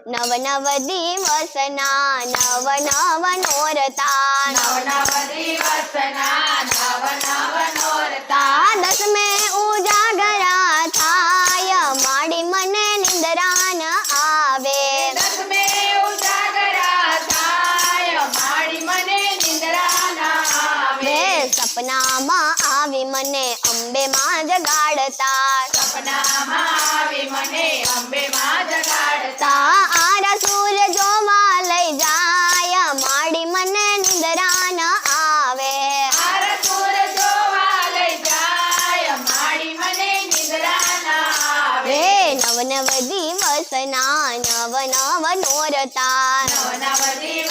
નવ નવ દિવસના નવ નવ નોરતા નવ નવ દિવસના નવ નવ નોરતા દસમે ઉજાગરા થાય માડી મને નિંદરા ન આવે દસમે ઉજાગરા થાય માડી મને નિંદ્રા ના આવે સપનામાં આવી મને અંબે માં જગાડતા સપનામાં આવી મને અંબે માં જગાડતા આરા સૂર્ય જોવા લઈ જાય માડી મને નિંદરા ન આવે આરસુર જોવા લઈ જાય માડી મને નિંદ્રા ના આવે નવ નવ દિવસના નવ નવ નોરતા નવ નવ